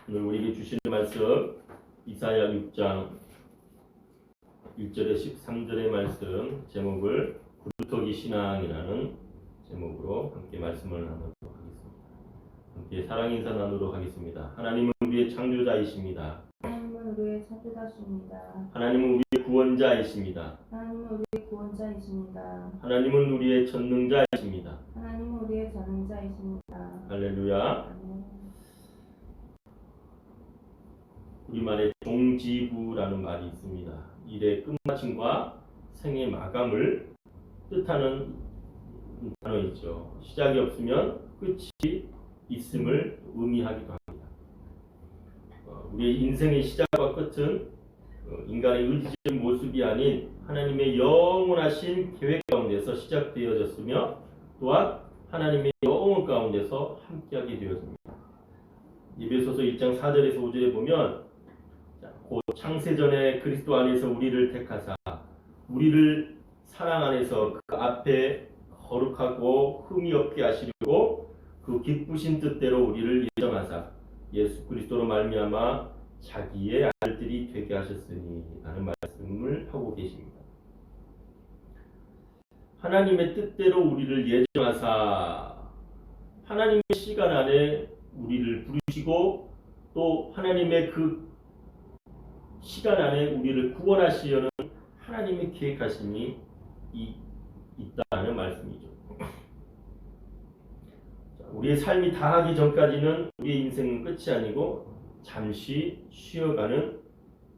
오늘 우리에게 주시는 말씀 이사야 6장 1절에 13절의 말씀 제목을 굴뚝이 신앙이라는 제목으로 함께 말씀을 나누도록 하겠습니다. 함께 사랑 인사 나누도록 하겠습니다. 하나님은 우리의 창조자이십니다. 하나님은 우리의 창조자십니다. 하나님은 우리의 구원자이십니다. 하나님은 우리의 구원자이십니다. 하나님은 우리의 전능자이십니다. 하나님은 우리의 전능자이십니다. 할렐루야. 아멘. 우리말에 종지부라는 말이 있습니다. 일의 끝마침과 생의 마감을 뜻하는 단어이죠. 시작이 없으면 끝이 있음을 의미하기도 합니다. 우리의 인생의 시작과 끝은 인간의 의지적인 모습이 아닌 하나님의 영원하신 계획 가운데서 시작되어졌으며 또한 하나님의 영원 가운데서 함께하게 되었습니다. 에베소서 1장 4절에서 5절에 보면 곧 창세전에 그리스도 안에서 우리를 택하사 우리를 사랑 안에서 그 앞에 거룩하고 흠이 없게 하시려고 그 기쁘신 뜻대로 우리를 예정하사 예수 그리스도로 말미암아 자기의 아들들이 되게 하셨으니 라는 말씀을 하고 계십니다. 하나님의 뜻대로 우리를 예정하사 하나님의 시간 안에 우리를 부르시고 또 하나님의 그 시간 안에 우리를 구원하시려는 하나님의 계획하심이 있다는 말씀이죠. 우리의 삶이 다하기 전까지는 우리의 인생은 끝이 아니고 잠시 쉬어가는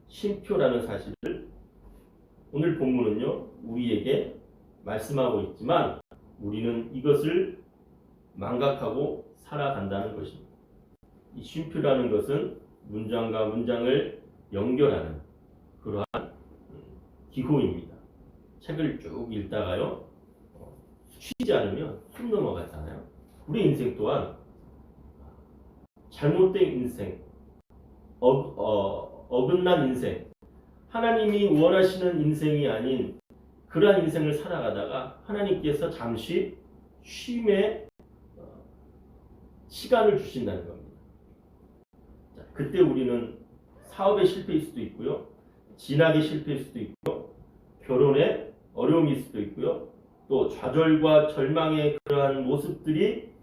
쉼표라는 사실을 오늘 본문은요 우리에게 말씀하고 있지만 우리는 이것을 망각하고 살아간다는 것입니다. 이 쉼표라는 것은 문장과 문장을 연결하는 그러한 기호입니다. 책을 쭉 읽다가요 쉬지 않으면 숨 넘어가잖아요. 우리 인생 또한 잘못된 인생, 어긋난 인생, 하나님이 원하시는 인생이 아닌 그러한 인생을 살아가다가 하나님께서 잠시 쉼의 시간을 주신다는 겁니다. 자, 그때 우리는 사업에 실패일 수도 있고요. 진학에 실패일 수도 있고요. 결혼에 어려움일 수도 있고요. 또 좌절과 절망의 그러한 모습들이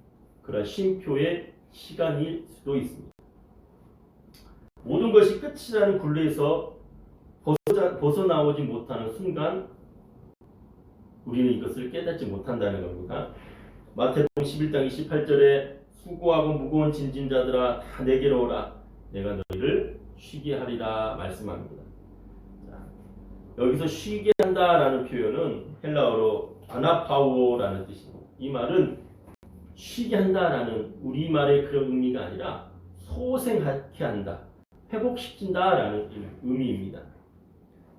그러한 쉼표의 시간일 수도 있습니다. 모든 것이 끝이라는 굴레에서 벗어나오지 못하는 순간 우리는 이것을 깨닫지 못한다는 겁니다. 마태복음 11장 28절에 수고하고 무거운 짐진 자들아 다 내게로 오라 내가 너희를 쉬게 하리라 말씀합니다. 자, 여기서 쉬게 한다라는 표현은 헬라어로 아나파우오라는 뜻입니다. 이 말은 쉬게 한다라는 우리말의 그런 의미가 아니라 소생하게 한다, 회복시킨다라는 의미입니다.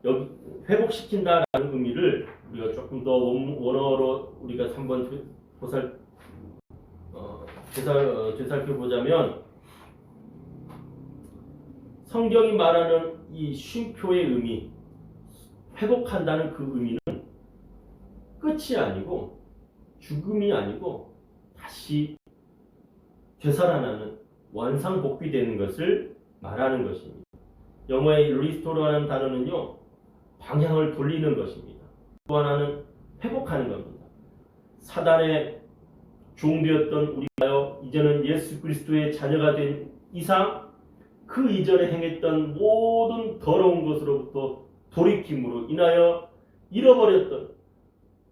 여기 회복시킨다라는 의미를 우리가 조금 더 원어로 우리가 한번 되살펴보자면 성경이 말하는 이 쉼표의 의미, 회복한다는 그 의미는 끝이 아니고 죽음이 아니고 다시 되살아나는 원상복귀되는 것을 말하는 것입니다. 영어의 리스토어라는 단어는요 방향을 돌리는 것입니다. 또 하나는 회복하는 겁니다. 사단의 종되었던 우리가요 이제는 예수 그리스도의 자녀가 된 이상 그 이전에 행했던 모든 더러운 것으로부터 돌이킴으로 인하여 잃어버렸던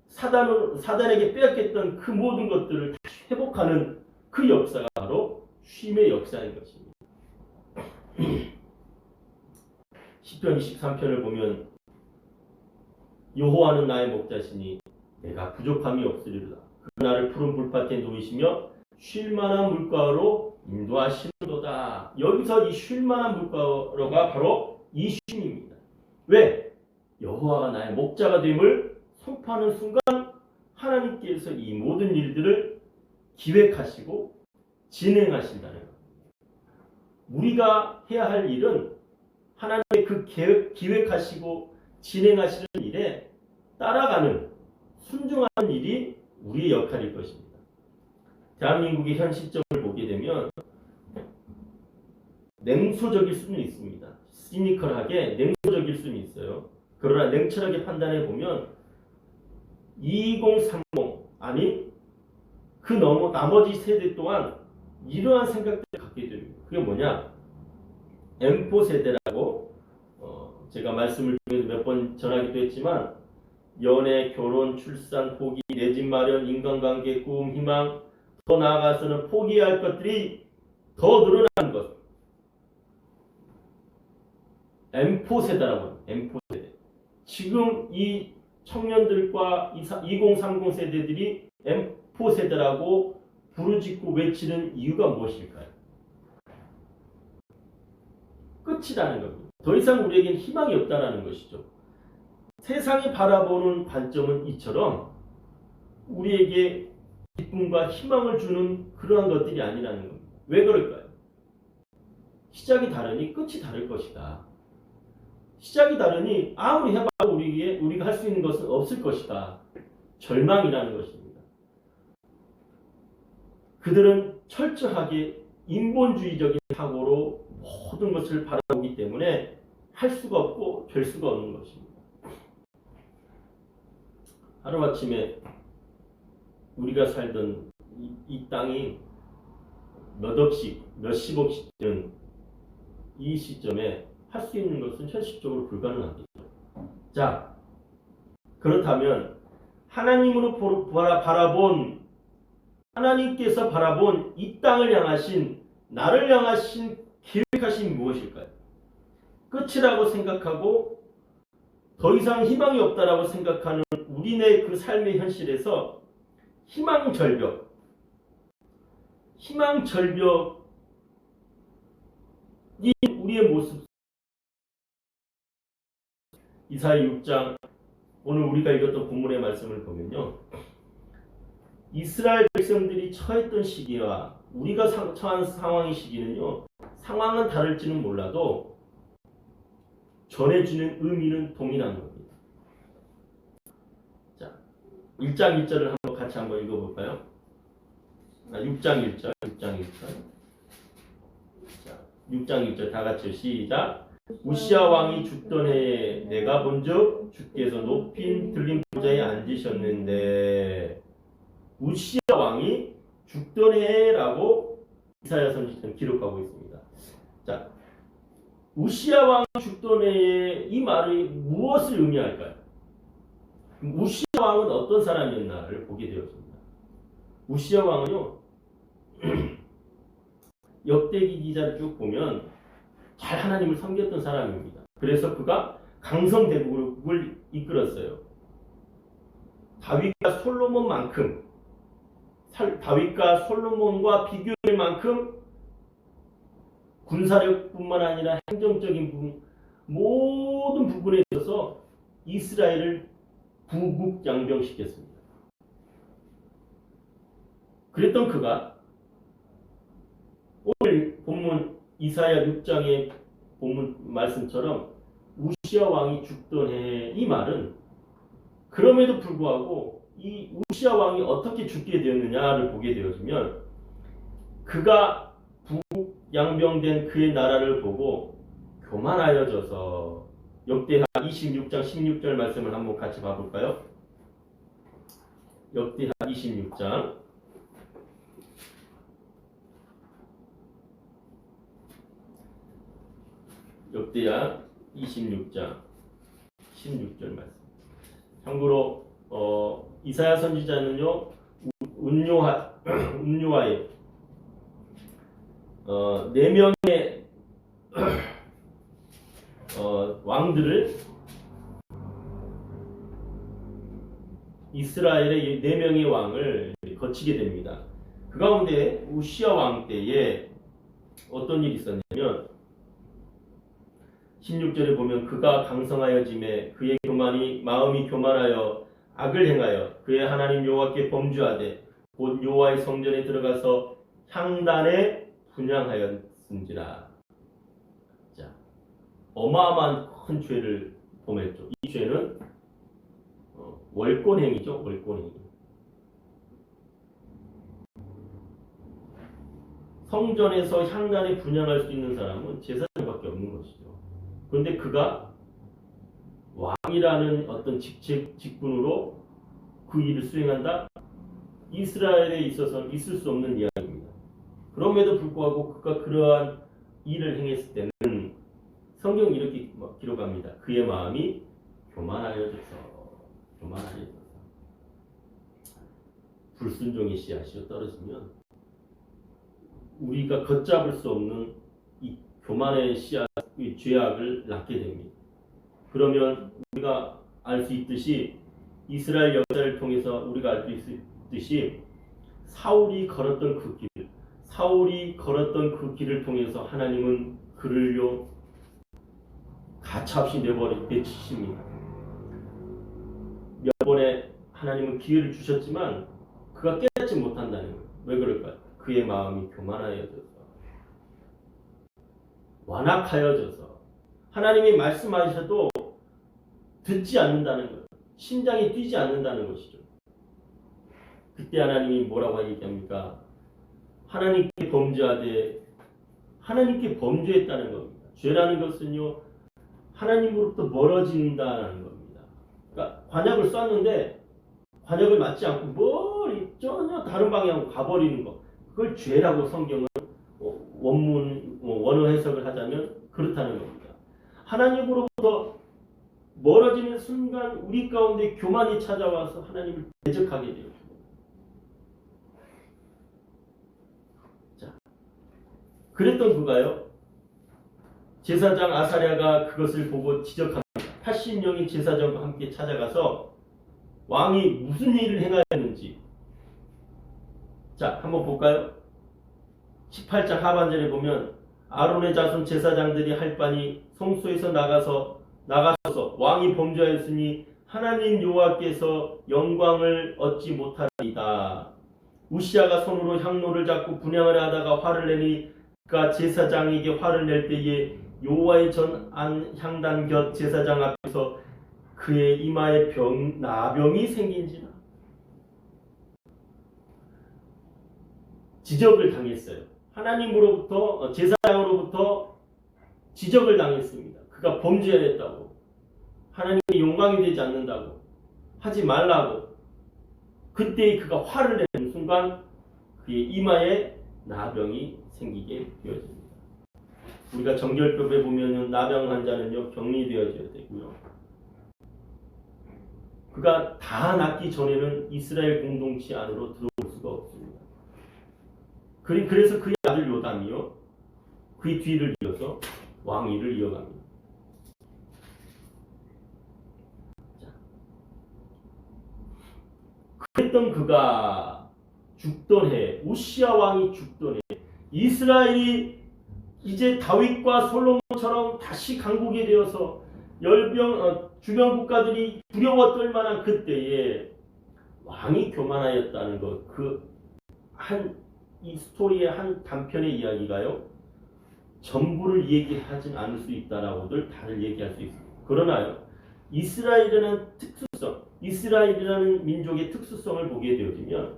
사단에게 빼앗겼던 그 모든 것들을 다시 회복하는 그 역사가 바로 쉼의 역사인 것입니다. 시편 23편을 보면 여호와는 나의 목자시니 내가 부족함이 없으리로다. 그 나를 푸른 불밭에 놓이시며 쉴만한 물가로 인도하시는도다. 여기서 이 쉴만한 물가로가 바로 이 쉼입니다. 왜? 여호와가 나의 목자가 됨을 선포하는 순간 하나님께서 이 모든 일들을 기획하시고 진행하신다는 것. 우리가 해야 할 일은 하나님의 그 기획하시고 진행하시는 일에 따라가는 순종하는 일이 우리의 역할일 것입니다. 대한민국의 현 시점을 보게 되면 냉소적일 수는 있습니다. 시니컬하게 냉소적일 수는 있어요. 그러나 냉철하게 판단해 보면 2030 아니 그 나머지 세대 또한 이러한 생각들을 갖게 됩니다. 그게 뭐냐? M4 세대라고 제가 말씀을 몇 번 전하기도 했지만 연애, 결혼, 출산, 포기, 내 집 마련, 인간관계, 꿈, 희망, 더 나아가서는 포기할 것들이 더 늘어나는 것. M4 세대라고 합니다. M4 세대. 지금 이 청년들과 2030 세대들이 M4 세대라고 부르짖고 외치는 이유가 무엇일까요? 끝이라는 겁니다. 더 이상 우리에겐 희망이 없다는 것이죠. 세상이 바라보는 관점은 이처럼 우리에게 기쁨과 희망을 주는 그러한 것들이 아니라는 겁니다. 왜 그럴까요? 시작이 다르니 끝이 다를 것이다. 시작이 다르니 아무리 해봐도 우리가 할 수 있는 것은 없을 것이다. 절망이라는 것입니다. 그들은 철저하게 인본주의적인 사고로 모든 것을 바라보기 때문에 할 수가 없고 될 수가 없는 것입니다. 하루아침에 우리가 살던 이 땅이 몇 억씩, 몇십억씩 되는 이 시점에 할 수 있는 것은 현실적으로 불가능하겠죠. 자, 그렇다면 하나님께서 바라본 이 땅을 향하신, 나를 향하신 계획하신 무엇일까요? 끝이라고 생각하고 더 이상 희망이 없다라고 생각하는 우리네 그 삶의 현실에서 희망절벽이 우리의 모습. 이사야 6장 오늘 우리가 읽었던 본문의 말씀을 보면요, 이스라엘 백성들이 처했던 시기와 우리가 처한 상황의 시기는요, 상황은 다를지는 몰라도 전해주는 의미는 동일한 겁니다. 자, 1장 1절을 같이 한번 읽어볼까요? 6장 1절. 자, 6장 1절 다 같이 시작. 우시야 왕이 죽던 해에 내가 본즉 주께서 높인 들림 보좌에 앉으셨는데, 우시야 왕이 죽던 해라고 이사야 선지자는 기록하고 있습니다. 자, 우시야 왕이 죽던 해에 이 말이 무엇을 의미할까요? 우시야 왕은 어떤 사람이었나를 보게 되었습니다. 우시야 왕은요, 역대기 기자를 쭉 보면 잘 하나님을 섬겼던 사람입니다. 그래서 그가 강성대국을 이끌었어요. 다윗과 솔로몬과 비교할 만큼 군사력뿐만 아니라 행정적인 부분, 모든 부분에 있어서 이스라엘을 부국양병시켰습니다. 그랬던 그가 오늘 본문 이사야 6장의 본문 말씀처럼 우시야 왕이 죽던 해, 이 말은 그럼에도 불구하고 이 우시야 왕이 어떻게 죽게 되었느냐를 보게 되어지면, 그가 부국양병된 그의 나라를 보고 교만하여져서, 역대하 26장 16절 말씀을 한번 같이 봐볼까요? 역대하 26장 역대하 26장 16절 말씀. 참고로 이사야 선지자는요, 운요하의 4명의 왕들을, 이스라엘의 4명의 왕을 거치게 됩니다. 그 가운데 우시야 왕 때에 어떤 일이 있었냐면, 16절에 보면 그가 강성하여짐에 그의 마음이 교만하여 악을 행하여 그의 하나님 여호와께 범죄하되 곧 여호와의 성전에 들어가서 향단에 분향하였은지라. 자, 어마어마한 큰 죄를 범했죠. 이 죄는 월권행위죠. 월권행위. 성전에서 향단에 분향할 수 있는 사람은 제사장밖에 없는 것이죠. 그런데 그가 왕이라는 어떤 직분으로 그 일을 수행한다? 이스라엘에 있어서는 있을 수 없는 이야기입니다. 그럼에도 불구하고 그가 그러한 일을 행했을 때는 성경이 이렇게 기록합니다. 그의 마음이 교만하여져서 불순종의 씨앗이 떨어지면 우리가 걷잡을 수 없는 이 교만의 씨앗, 이 죄악을 낳게 됩니다. 그러면 우리가 알 수 있듯이 이스라엘 역사를 통해서 우리가 알 수 있듯이 사울이 걸었던 그 길을 통해서 하나님은 그를요 가차없이 내치십니다. 몇 번의 하나님은 기회를 주셨지만 그가 깨닫지 못한다는 거예요. 왜 그럴까요? 그의 마음이 교만하여져서 완악하여져서 하나님이 말씀하셔도 듣지 않는다는 거예요. 심장이 뛰지 않는다는 것이죠. 그때 하나님이 뭐라고 얘기합니까? 하나님께 범죄했다는 겁니다. 죄라는 것은요 하나님으로부터 멀어진다는 겁니다. 그러니까 관약을 쐈는데 관약을 맞지 않고 멀리 전혀 다른 방향으로 가버리는 것, 그걸 죄라고 성경은 원어 해석을 하자면 그렇다는 겁니다. 하나님으로부터 멀어지는 순간 우리 가운데 교만이 찾아와서 하나님을 대적하게 돼요. 자, 그랬던 그가요, 제사장 아사랴가 그것을 보고 지적합니다. 80명의 제사장과 함께 찾아가서 왕이 무슨 일을 행하였는지, 자 한번 볼까요? 18장 하반절에 보면 아론의 자손 제사장들이 할 바니 성소에서 나가서 왕이 범죄하였으니 하나님 여호와께서 영광을 얻지 못하리이다. 우시아가 손으로 향로를 잡고 분향을 하다가 화를 내니 그가 제사장에게 화를 낼 때에 여호와의 전 안 향단 곁 제사장 앞에서 그의 이마에 나병이 생긴지라. 지적을 당했어요. 하나님으로부터 제사장으로부터 지적을 당했습니다. 그가 범죄했다고, 하나님의 영광이 되지 않는다고, 하지 말라고. 그때 그가 화를 내는 순간 그의 이마에 나병이 생기게 되어집니다. 우리가 정결법에 보면은 나병 환자는요 격리되어져야 되고요. 그가 다 낫기 전에는 이스라엘 공동체 안으로 들어올 수가 없습니다. 그래서 그의 아들 요담이요 그의 뒤를 이어서 왕위를 이어갑니다. 자, 그랬던 그가 죽던 해, 우시아 왕이 죽던 해, 이스라엘이 이제 다윗과 솔로몬처럼 다시 강국이 되어서 주변 국가들이 두려워 떨 만한 그때에 왕이 교만하였다는 것, 이 스토리의 한 단편의 이야기가요 전부를 얘기하진 않을 수 있다라고들 다들 얘기할 수 있습니다. 그러나요 이스라엘이라는 특수성, 이스라엘이라는 민족의 특수성을 보게 되어지면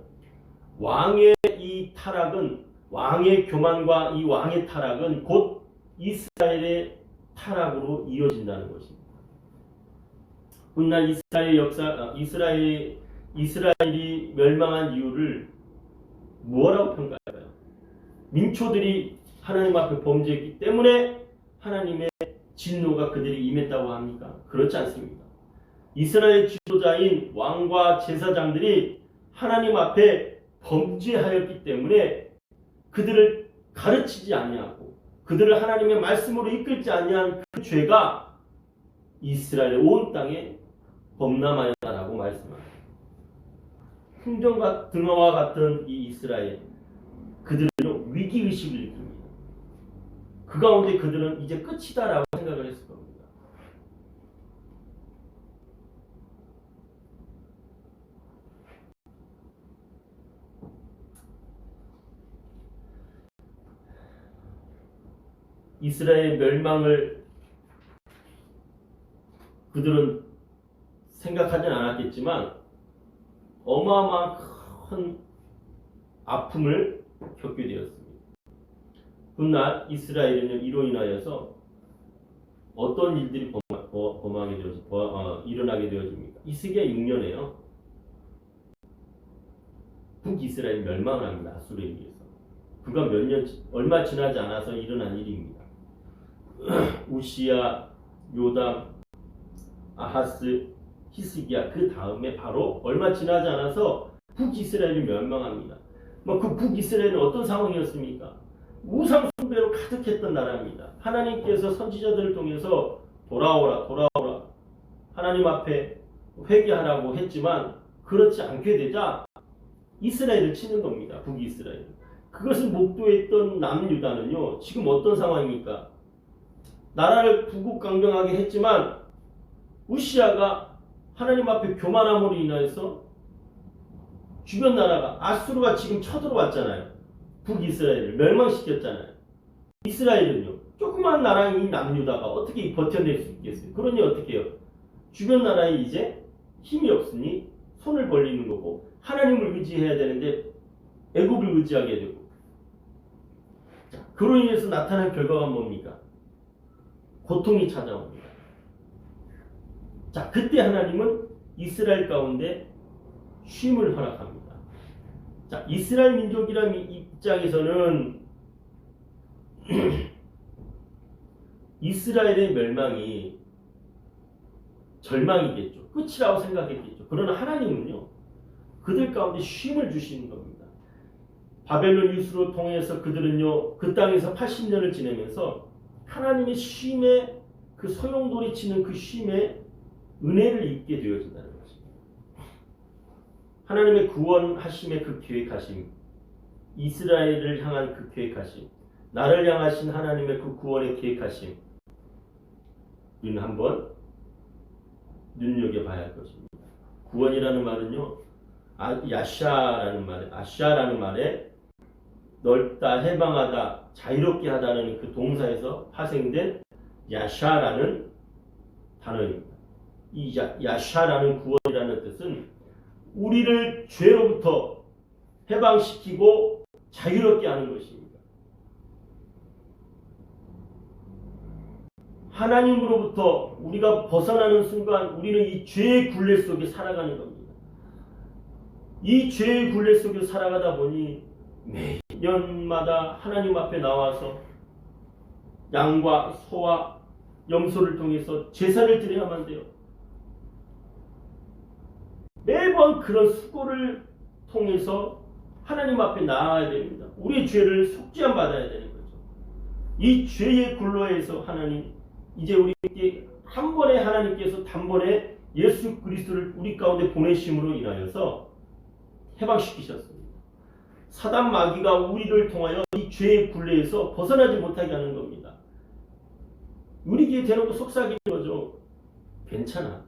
왕의 이 타락은, 왕의 교만과 이 왕의 타락은 곧 이스라엘의 타락으로 이어진다는 것입니다. 훗날 이스라엘이 멸망한 이유를 뭐라고 평가할까요? 민초들이 하나님 앞에 범죄했기 때문에 하나님의 진노가 그들이 임했다고 합니까? 그렇지 않습니다. 이스라엘 지도자인 왕과 제사장들이 하나님 앞에 범죄하였기 때문에 그들을 가르치지 아니하고 그들을 하나님의 말씀으로 이끌지 아니한 그 죄가 이스라엘 온 땅에 범람하였다라고 말씀합니다. 풍전과 등화와 같은 이 이스라엘, 그들은 위기의식을 느낍니다. 그 가운데 그들은 이제 끝이다라고 생각을 했을 겁니다. 이스라엘 멸망을 그들은 생각하진 않았겠지만 어마어마한 큰 아픔을 겪게 되었습니다. 훗날 이스라엘은 이로 인하여서 어떤 일들이 일어나게 되어집니까? 이스기야 6년에요. 북이스라엘 멸망을 합니다. 아수르에 의해서. 그가 얼마 지나지 않아서 일어난 일입니다. 우시야, 요담, 아하스, 히스기야 그 다음에 바로 얼마 지나지 않아서 북이스라엘이 멸망합니다. 그 북이스라엘은 어떤 상황이었습니까? 우상 숭배로 가득했던 나라입니다. 하나님께서 선지자들을 통해서 돌아오라 하나님 앞에 회개하라고 했지만 그렇지 않게 되자 이스라엘을 치는 겁니다. 북이스라엘. 그것을 목도했던 남유다는요. 지금 어떤 상황입니까? 나라를 부국강병하게 했지만 우시야가 하나님 앞에 교만함으로 인해서 주변 나라가 아수르가 지금 쳐들어왔잖아요. 북이스라엘을 멸망시켰잖아요. 이스라엘은요. 조그만 나라인 남유다가 어떻게 버텨낼 수 있겠어요? 그러니 어떻게 해요? 주변 나라에 이제 힘이 없으니 손을 벌리는 거고 하나님을 의지해야 되는데 애굽을 의지하게 되고 그로 인해서 나타난 결과가 뭡니까? 고통이 찾아옵니다. 자, 그때 하나님은 이스라엘 가운데 쉼을 허락합니다. 자, 이스라엘 민족이라는 입장에서는 이스라엘의 멸망이 절망이겠죠. 끝이라고 생각했겠죠. 그러나 하나님은요. 그들 가운데 쉼을 주시는 겁니다. 바벨론 유수로 통해서 그들은요. 그 땅에서 80년을 지내면서 하나님의 쉼에 그 소용돌이치는 그 쉼에 은혜를 입게 되어진다는 것입니다. 하나님의 구원하심의 그 계획하심, 이스라엘을 향한 그 계획하심, 나를 향하신 하나님의 그 구원의 계획하심, 우리는 한번 눈여겨봐야 할 것입니다. 구원이라는 말은요, 아샤라는 말에 넓다, 해방하다, 자유롭게 하다는 그 동사에서 파생된 야샤라는 단어입니다. 이 야샤라는 구원이라는 뜻은 우리를 죄로부터 해방시키고 자유롭게 하는 것입니다. 하나님으로부터 우리가 벗어나는 순간 우리는 이 죄의 굴레 속에 살아가는 겁니다. 이 죄의 굴레 속에 살아가다 보니 매년마다 하나님 앞에 나와서 양과 소와 염소를 통해서 제사를 드려야만 돼요. 매번 그런 수고를 통해서 하나님 앞에 나아가야 됩니다. 우리의 죄를 속죄함 받아야 되는 거죠. 이 죄의 굴레에서 하나님 이제 우리에게 한 번에 하나님께서 단번에 예수 그리스도를 우리 가운데 보내심으로 인하여서 해방시키셨습니다. 사단 마귀가 우리를 통하여 이 죄의 굴레에서 벗어나지 못하게 하는 겁니다. 우리 귀에 대놓고 속삭이는 거죠. 괜찮아.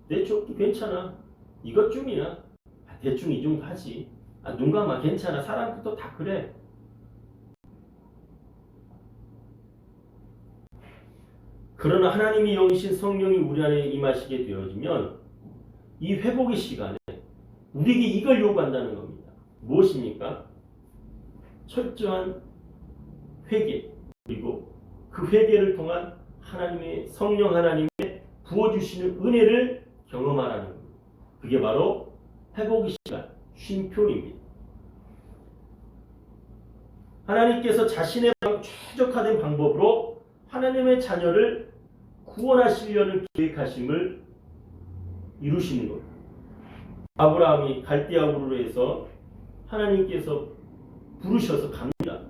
내 쪽도 괜찮아. 이것쯤이야. 대충 이 정도 하지. 눈 감아. 괜찮아. 사람들도 다 그래. 그러나 하나님이 영이신 성령이 우리 안에 임하시게 되어지면 이 회복의 시간에 우리에게 이걸 요구한다는 겁니다. 무엇입니까? 철저한 회개, 그리고 그 회개를 통한 하나님의 성령 하나님의 부어주시는 은혜를 경험하라는 겁니다. 그게 바로 회복의 시간, 쉼표입니다. 하나님께서 자신의 최적화된 방법으로 하나님의 자녀를 구원하시려는 계획하심을 이루시는 겁니다. 아브라함이 갈대아 우르에서 하나님께서 부르셔서 갑니다.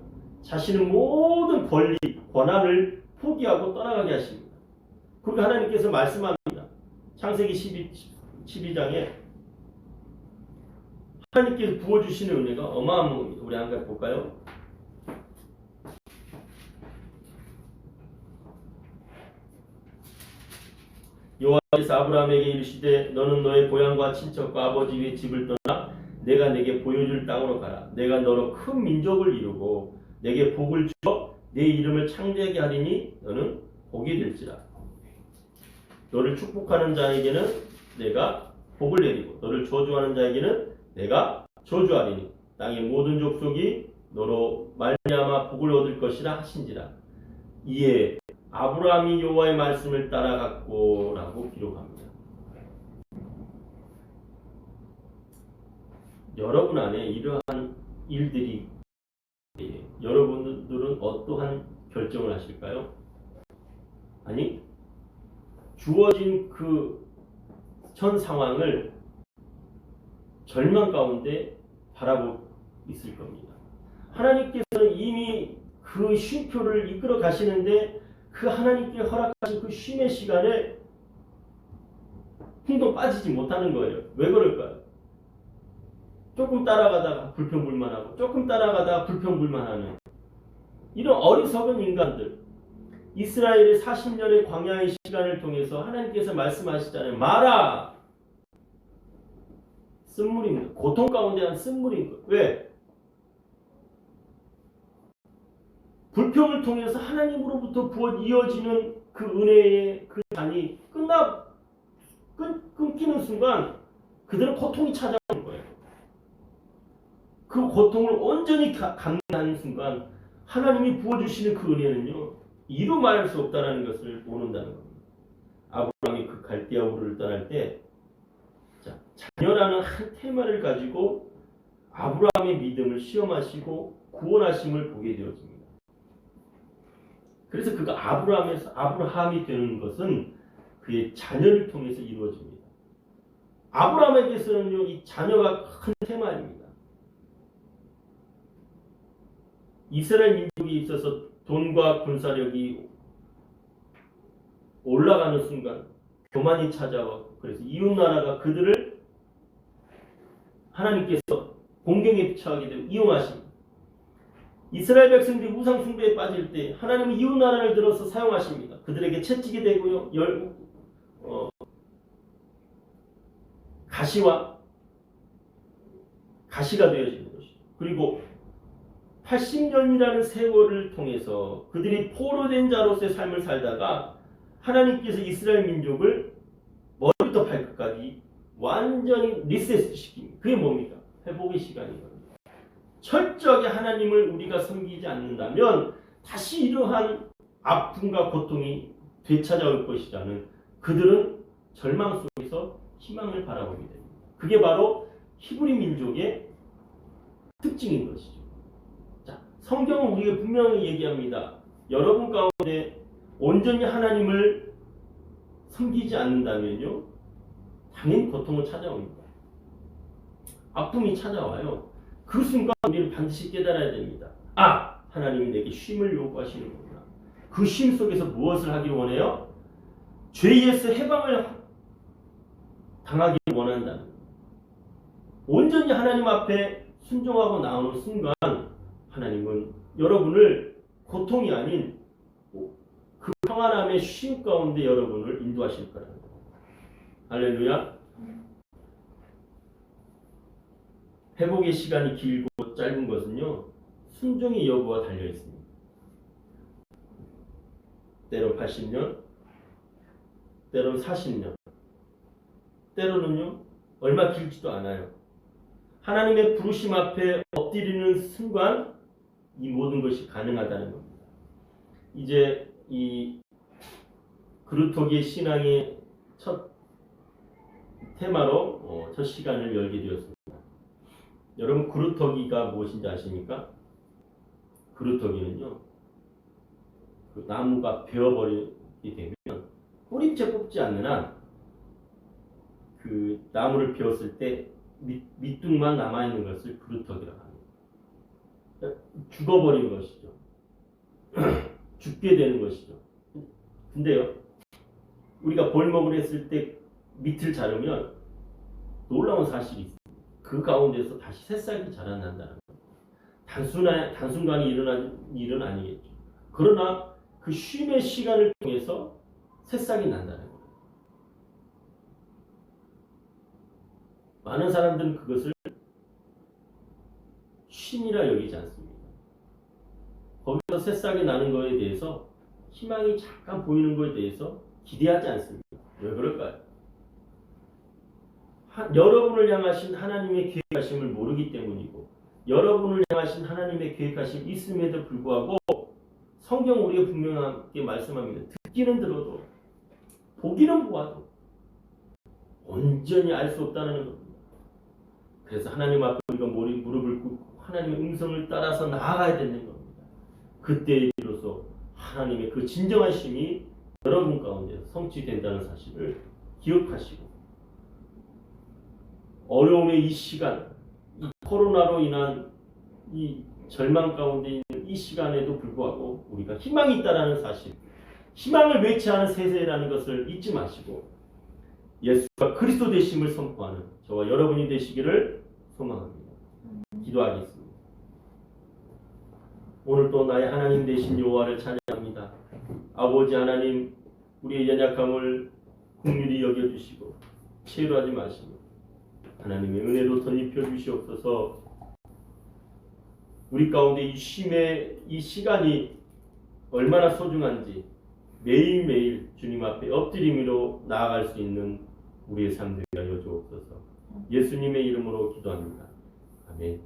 자신의 모든 권리, 권한을 포기하고 떠나가게 하십니다. 그리고 하나님께서 말씀합니다. 창세기 12장에 하나님께서 부어주시는 은혜가 어마어마한 겁니다. 우리 한번 볼까요? 여호와께서 아브라함에게 이르시되 너는 너의 고향과 친척과 아버지의 집을 떠나 내가 내게 보여줄 땅으로 가라. 내가 너로 큰 민족을 이루고 내게 복을 주어 내 이름을 창대하게 하리니 너는 복이 될지라. 너를 축복하는 자에게는 내가 복을 내리고 너를 저주하는 자에게는 내가 저주하리니 땅의 모든 족속이 너로 말미암아 복을 얻을 것이라 하신지라. 이에 아브라함이 여호와의 말씀을 따라갔고라고 기록합니다. 여러분 안에 이러한 일들이 여러분들은 어떠한 결정을 하실까요? 아니, 주어진 그 현 상황을 절망 가운데 바라보고 있을 겁니다. 하나님께서는 이미 그 쉼표를 이끌어 가시는데 그 하나님께 허락하신 그 쉼의 시간에 풍덩 빠지지 못하는 거예요. 왜 그럴까요? 조금 따라가다가 불평불만하고 조금 따라가다가 불평불만하는 이런 어리석은 인간들. 이스라엘의 40년의 광야의 시간을 통해서 하나님께서 말씀하시잖아요. 마라! 쓴물입니다. 고통 가운데 한 쓴물인 거예요. 왜? 불평을 통해서 하나님으로부터 이어지는 그 은혜의 그 잔이 끊기는 순간 그들은 고통이 찾아오는 거예요. 그 고통을 온전히 감당하는 순간 하나님이 부어주시는 그 은혜는요, 이루 말할 수 없다는 것을 모른다는 겁니다. 아브라함이 그 갈대아 우르를 떠날 때 자녀라는 한 테마를 가지고 아브라함의 믿음을 시험하시고 구원하심을 보게 되어집니다. 그래서 그가 아브라함이 되는 것은 그의 자녀를 통해서 이루어집니다. 아브라함에게서는요, 이 자녀가 큰 테마입니다. 이스라엘 민족이 있어서 돈과 군사력이 올라가는 순간 교만이 찾아와 그래서 이웃 나라가 그들을 하나님께서 공경에 처하게 되고 이용하십니다. 이스라엘 백성들이 우상 숭배에 빠질 때 하나님은 이웃 나라를 들어서 사용하십니다. 그들에게 채찍이 되고요, 가시가 되어지는 것이죠. 그리고 80년이라는 세월을 통해서 그들이 포로된 자로서의 삶을 살다가 하나님께서 이스라엘 민족을 머리부터 발끝까지 완전히 리셋시킵니다. 그게 뭡니까? 회복의 시간인 겁니다. 철저하게 하나님을 우리가 섬기지 않는다면 다시 이러한 아픔과 고통이 되찾아올 것이라는 그들은 절망 속에서 희망을 바라보게 됩니다. 그게 바로 히브리 민족의 특징인 것이죠. 성경은 우리에게 분명히 얘기합니다. 여러분 가운데 온전히 하나님을 섬기지 않는다면요, 당연히 고통은 찾아옵니다. 아픔이 찾아와요. 그 순간 우리는 반드시 깨달아야 됩니다. 아! 하나님이 내게 쉼을 요구하시는구나. 그 쉼 속에서 무엇을 하길 원해요? 죄에서 해방을 당하기를 원한다는 거예요. 온전히 하나님 앞에 순종하고 나오는 순간 하나님은 여러분을 고통이 아닌 그 평안함의 쉼 가운데 여러분을 인도하실 거라는 거예요. 할렐루야. 회복의 시간이 길고 짧은 것은요, 순종의 여부와 달려 있습니다. 때론 80년, 때론 40년, 때로는요 얼마 길지도 않아요. 하나님의 부르심 앞에 엎드리는 순간 이 모든 것이 가능하다는 겁니다. 이제 이 그루터기의 신앙의 첫 테마로 첫 시간을 열게 되었습니다. 여러분, 그루터기가 무엇인지 아십니까? 그루터기는요, 그 나무가 베어버리게 되면 뿌리째 뽑지 않는 한 그 나무를 베었을 때 밑둥만 남아있는 것을 그루터기라고 합니다. 죽어버리는 것이죠. 죽게 되는 것이죠. 근데요, 우리가 볼목을 했을 때 밑을 자르면 놀라운 사실이 있습니다. 그 가운데서 다시 새싹이 자라난다는 겁니다. 단순간에 일어나는 일은 아니겠죠. 그러나 그 쉼의 시간을 통해서 새싹이 난다는 거예요. 많은 사람들은 그것을 쉼이라 여기지 않습니다. 거기서 새싹이 나는 것에 대해서 희망이 잠깐 보이는 것에 대해서 기대하지 않습니다. 왜 그럴까요? 여러분을 향하신 하나님의 계획하심을 모르기 때문이고, 여러분을 향하신 하나님의 계획하심이 있음에도 불구하고 성경 우리가 분명하게 말씀합니다. 듣기는 들어도 보기는 보아도 온전히 알 수 없다는 겁니다. 그래서 하나님 앞에 우리가 무릎을 꿇고 하나님의 음성을 따라서 나아가야 되는 겁니다. 그때 비로소 하나님의 그 진정하심이 여러분 가운데 성취된다는 사실을 기억하시고, 어려움의 이 시간, 이 코로나로 인한 이 절망 가운데 있는 이 시간에도 불구하고 우리가 희망이 있다는 사실, 희망을 외치하는 세세라는 것을 잊지 마시고 예수가 그리스도 되심을 선포하는 저와 여러분이 되시기를 소망합니다. 기도하겠습니다. 오늘 또 나의 하나님 되신 여호와를 찬양합니다. 아버지 하나님, 우리의 연약함을 긍휼히 여겨주시고 체류하지 마시고 하나님의 은혜로 덧입혀 주시옵소서. 우리 가운데 이 쉼의 이 시간이 얼마나 소중한지 매일매일 주님 앞에 엎드림으로 나아갈 수 있는 우리의 삶 되게 하여 주옵소서. 예수님의 이름으로 기도합니다. 아멘.